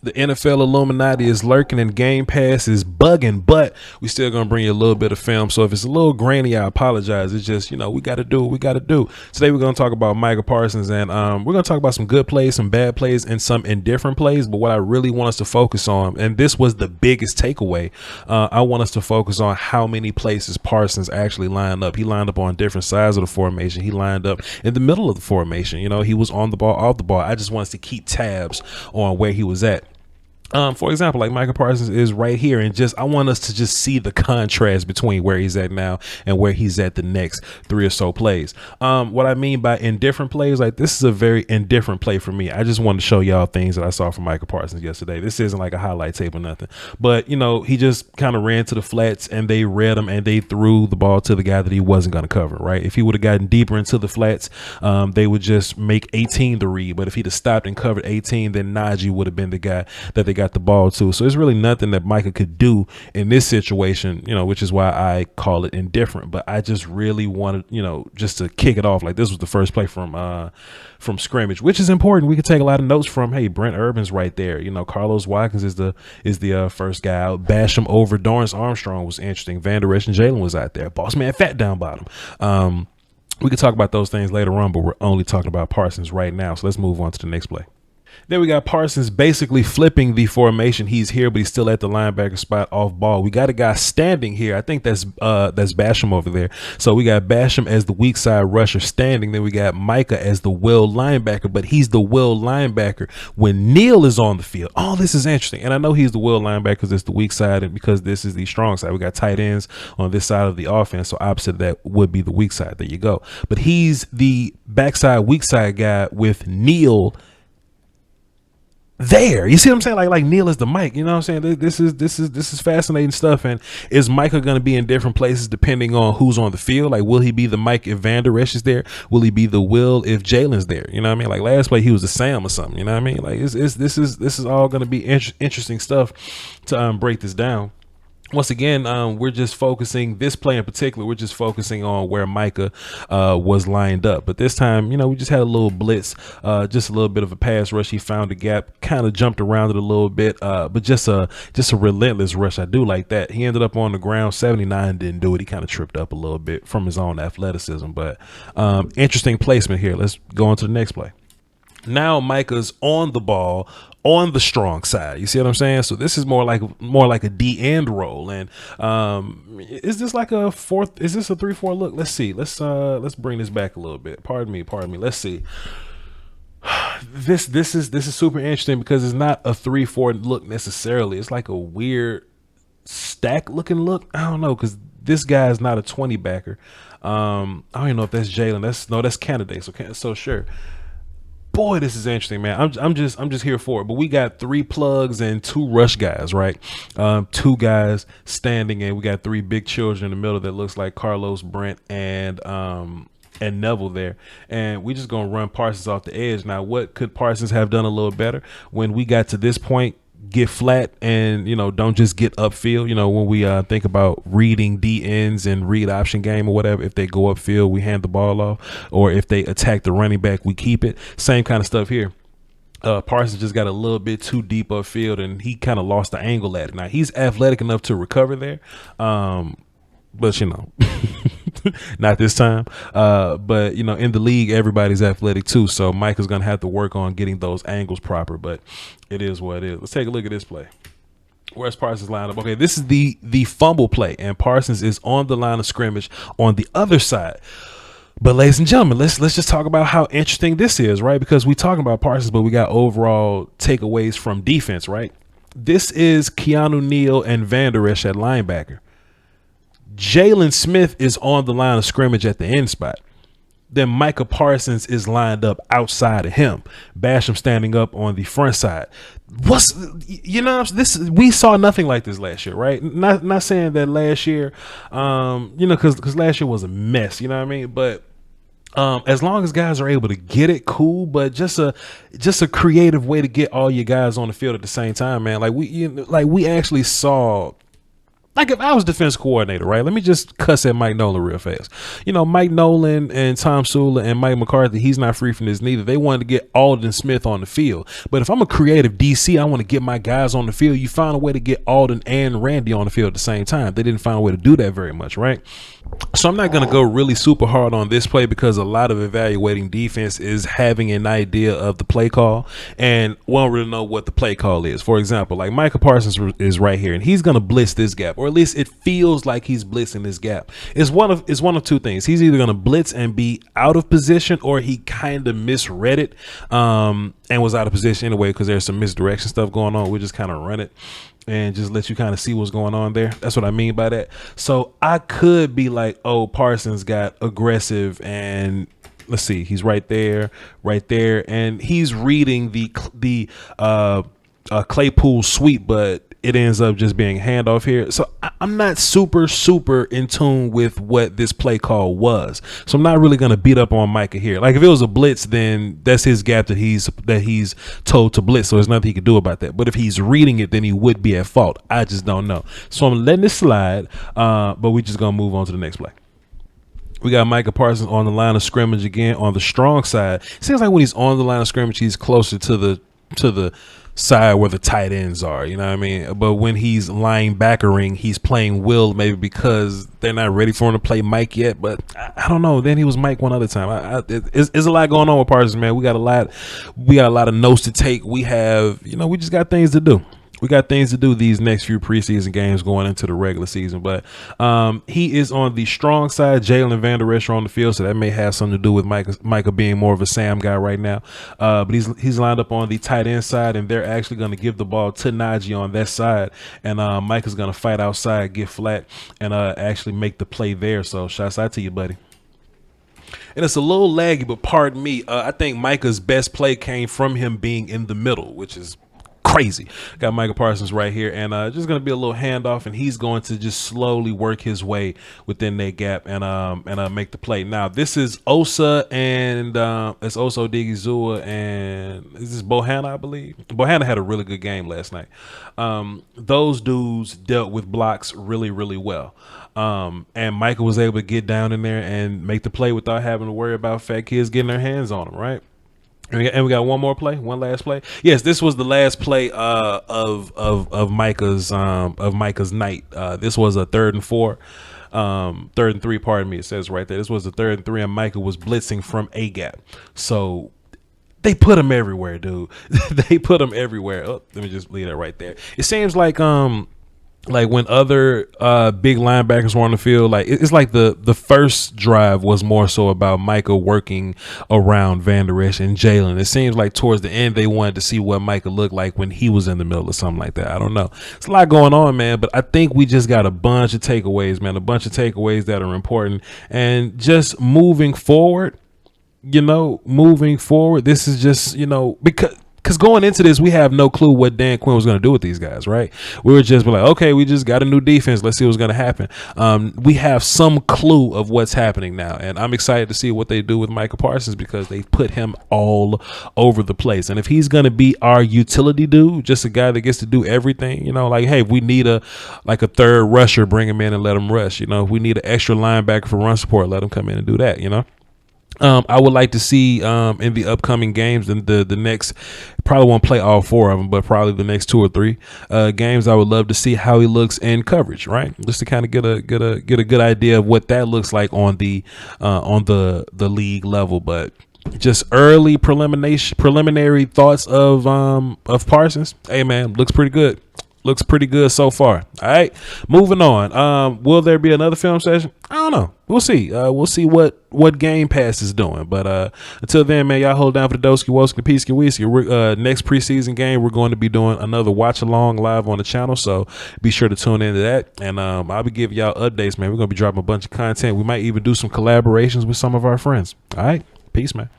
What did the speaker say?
The NFL Illuminati is lurking and Game Pass is bugging, but we still gonna bring you a little bit of film. So if it's a little grainy, I apologize. It's just, we got to do what we got to do. Today we're gonna talk about Micah Parsons, and we're gonna talk about some good plays, some bad plays, and some indifferent plays. But what I really want us to focus on, and this was the biggest takeaway, I want us to focus on how many places Parsons actually lined up. He lined up on different sides of the formation. He lined up in the middle of the formation. He was on the ball, off the ball. I just want us to keep tabs on where he was at. For example, like Micah Parsons is right here, and I want us to just see the contrast between where he's at now and where he's at the next 3 or so plays. What I mean by indifferent plays, like this is a very indifferent play for me. I just wanted to show y'all things that I saw from Micah Parsons yesterday. This isn't like a highlight tape or nothing, but he just kind of ran to the flats and they read him and they threw the ball to the guy that he wasn't going to cover, right? If he would have gotten deeper into the flats, they would just make 18 the read. But if he'd have stopped and covered 18, then Najee would have been the guy that they got the ball to. So it's really nothing that Micah could do in this situation, which is why I call it indifferent. But I just really wanted, just to kick it off. Like this was the first play from scrimmage, which is important. We could take a lot of notes from, hey, Brent Urban's right there. Carlos Watkins is the first guy out. Basham over Dorrance Armstrong was interesting. Van Der Esch and Jalen was out there. Boss man Fat down bottom. We could talk about those things later on, but we're only talking about Parsons right now. So let's move on to the next play. Then we got Parsons basically flipping the formation. He's here, but he's still at the linebacker spot off ball. We got a guy standing here. I think that's Basham over there. So we got Basham as the weak side rusher standing. Then we got Micah as the will linebacker, but he's the will linebacker when Neal is on the field. Oh, this is interesting. And I know he's the will linebacker because it's the weak side and because this is the strong side. We got tight ends on this side of the offense. So opposite of that would be the weak side. There you go. But he's the backside, weak side guy with Neal there. You see what I'm saying? Like Neal is the mic. You know what I'm saying? This is fascinating stuff. And is Micah going to be in different places depending on who's on the field? Like, will he be the Mike if Van Der Esch is there? Will he be the Will if Jalen's there? You know what I mean? Like last play he was the Sam or something. You know what I mean? Like this is all going to be interesting stuff to break this down. Once again, we're just focusing this play in particular. We're just focusing on where Micah was lined up. But this time, we just had a little blitz, just a little bit of a pass rush. He found a gap, kind of jumped around it a little bit, but just a relentless rush. I do like that. He ended up on the ground. 79 didn't do it. He kind of tripped up a little bit from his own athleticism. But interesting placement here. Let's go on to the next play. Now Micah's on the ball on the strong side. You see what I'm saying? So this is more like a D end roll. And is this like a fourth? Is this a 3-4 look? Let's see. Let's bring this back a little bit. Pardon me. Let's see. This is super interesting because it's not a 3-4 look necessarily. It's like a weird stack looking look. I don't know, because this guy is not a 20 backer. I don't even know if that's Jalen. That's candidate. So sure. Boy, this is interesting, man. I'm just here for it. But we got 3 plugs and 2 rush guys, right? 2 guys standing, and we got 3 big children in the middle that looks like Carlos, Brent, and Neville there. And we just gonna run Parsons off the edge. Now, what could Parsons have done a little better when we got to this point? Get flat and don't just get upfield. When we think about reading D ends and read option game or whatever, if they go upfield we hand the ball off, or if they attack the running back we keep it. Same kind of stuff here. Parsons just got a little bit too deep upfield and he kind of lost the angle at it. Now he's athletic enough to recover there, but not this time. But in the league everybody's athletic too, so Mike is gonna have to work on getting those angles proper, but it is what it is. Let's take a look at this play. Where's Parsons lined up? Okay, this is the fumble play, and Parsons is on the line of scrimmage on the other side. But ladies and gentlemen, let's just talk about how interesting this is, right? Because we talking about Parsons, but we got overall takeaways from defense, right? This is Keanu Neal and Van Der Esch at linebacker. Jalen Smith is on the line of scrimmage at the end spot. Then Micah Parsons is lined up outside of him. Basham standing up on the front side. We saw nothing like this last year, right? Not saying that last year, because last year was a mess, you know what I mean? But as long as guys are able to get it, cool. But just a creative way to get all your guys on the field at the same time, man. Like we actually saw like if I was defense coordinator, right? Let me just cuss at Mike Nolan real fast. You know, Mike Nolan and Tom Sula and Mike McCarthy, he's not free from this neither. They wanted to get Alden Smith on the field. But if I'm a creative DC, I want to get my guys on the field. You find a way to get Alden and Randy on the field at the same time. They didn't find a way to do that very much, right? So I'm not going to go really super hard on this play because a lot of evaluating defense is having an idea of the play call and won't really know what the play call is. For example, like Micah Parsons is right here and he's going to blitz this gap, or at least it feels like he's blitzing this gap. It's one of two things. He's either going to blitz and be out of position, or he kind of misread it and was out of position anyway because there's some misdirection stuff going on. We'll just kind of run it and just let you kind of see what's going on there. That's what I mean by that. So I could be like, oh, Parsons got aggressive and let's see, he's right there, and he's reading the Claypool sweep, but it ends up just being handoff here. So I'm not super in tune with what this play call was. So I'm not really going to beat up on Micah here. Like if it was a blitz, then that's his gap that he's told to blitz. So there's nothing he can do about that. But if he's reading it, then he would be at fault. I just don't know. So I'm letting it slide. But we just going to move on to the next play. We got Micah Parsons on the line of scrimmage again on the strong side. It seems like when he's on the line of scrimmage, he's closer to the side where the tight ends are, you know what I mean? But when he's linebackering, he's playing Will, maybe because they're not ready for him to play Mike yet. But I don't know. Then he was Mike one other time. It's a lot going on with Parsons, man. We got a lot of notes to take. We just got things to do. We got things to do these next few preseason games going into the regular season. But he is on the strong side. Jalen and Van Der Esch are on the field, so that may have something to do with Micah being more of a Sam guy right now. But he's lined up on the tight end side, and they're actually going to give the ball to Najee on that side. And Micah's going to fight outside, get flat, and actually make the play there. So shouts out to you, buddy. And it's a little laggy, but pardon me. I think Micah's best play came from him being in the middle, which is crazy. Got Micah Parsons right here, and just going to be a little handoff, and he's going to just slowly work his way within that gap and make the play. Now this is Osa and it's Osa Odigizua and is this Bohanna, I believe. Bohanna had a really good game last night. Those dudes dealt with blocks really well. And Micah was able to get down in there and make the play without having to worry about fat kids getting their hands on him, right? And we got one last play. Yes, this was the last play of Micah's night. This was a 3rd and 4, 3rd and 3. Pardon me, it says right there. This was the 3rd and 3, and Micah was blitzing from a gap. So they put him everywhere, dude. They put him everywhere. Oh, let me just leave that right there. It seems like when other big linebackers were on the field, like it's like the first drive was more so about Micah working around Van Der Esch and Jalen. It seems like towards the end they wanted to see what Micah looked like when he was in the middle or something like that. I don't know. It's a lot going on, man, but I think we just got a bunch of takeaways, man, a bunch of takeaways that are important. And just moving forward, this is just, because going into this, we have no clue what Dan Quinn was going to do with these guys, right? We were just like, okay, we just got a new defense. Let's see what's going to happen. We have some clue of what's happening now, and I'm excited to see what they do with Micah Parsons because they put him all over the place. And if he's going to be our utility dude, just a guy that gets to do everything, like, hey, if we need a third rusher, bring him in and let him rush. If we need an extra linebacker for run support, let him come in and do that, I would like to see in the upcoming games and the next, probably won't play all 4 of them, but probably the next 2 or 3 games. I would love to see how he looks in coverage, right? Just to kind of get a good idea of what that looks like on the league level. But just early preliminary thoughts of Parsons. Hey man, looks pretty good. Looks pretty good so far. All right, moving on. Will there be another film session? I don't know. We'll see. We'll see what Game Pass is doing. But until then, man, y'all hold down for the Doski Woski Peasky Whiskey. Next preseason game, we're going to be doing another watch along live on the channel. So be sure to tune into that. And I'll be giving y'all updates, man. We're going to be dropping a bunch of content. We might even do some collaborations with some of our friends. All right. Peace, man.